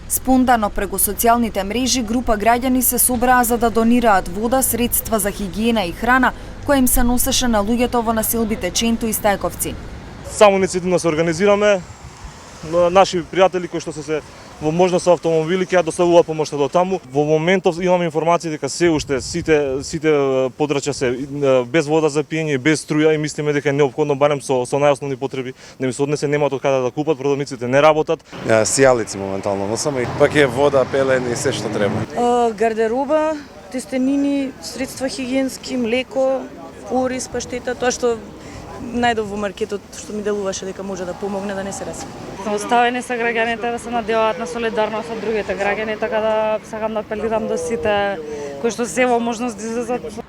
Спонтано преку социјалните мрежи група граѓани се собраа за да донираат вода, средства за хигиена и храна, која им се носеше на луѓето во населбите Ченто и Стајковци. Само иницијативно се организираме. Наши пријатели кои што се во можност со автомобили ќе доставуваат помошта до таму. Во моментов имаме информација дека се уште сите подрачја се без вода за пиење, без струја и мислиме дека е неопходно барем со најосновни потреби да им се однесе, немаат од каде да купат, продавниците не работат. Сијалици моментално носаме и пак е вода, пелен и се што треба. Гардероба, тестенини, средства хигиенски, млеко, ориз, паштета, тоа што најдов во маркетот што ми делуваше дека може да помогне да не се раси. Оставени се граѓаните да се надеваат на солидарност со другите граѓани, така да сакам да апелирам до сите кои што се во можност да излезат.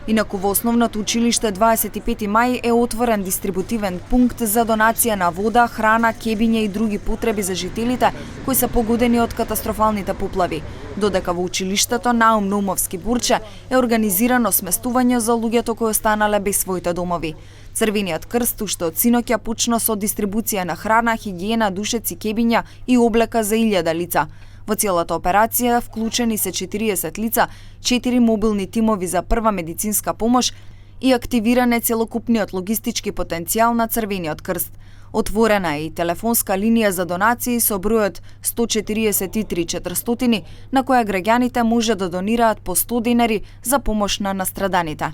Инаку во основното училиште 25 мај е отворен дистрибутивен пункт за донација на вода, храна, кебиња и други потреби за жителите кои се погодени од катастрофалните поплави. Додека во училиштето Наум Наумовски Бурче е организирано сместување за луѓето кои останале без своите домови. Црвениот крст уште од синоќа почна со дистрибуција на храна, хигиена, душеци, кебиња и облека за 1000 лица. Во целата операција вклучени се 40 лица, 4 мобилни тимови за прва медицинска помош и активиран е целокупниот логистички потенцијал на Црвениот крст. Отворена е и телефонска линија за донации со бројот 143 400 на која граѓаните може да донираат по 100 денари за помош на настраданите.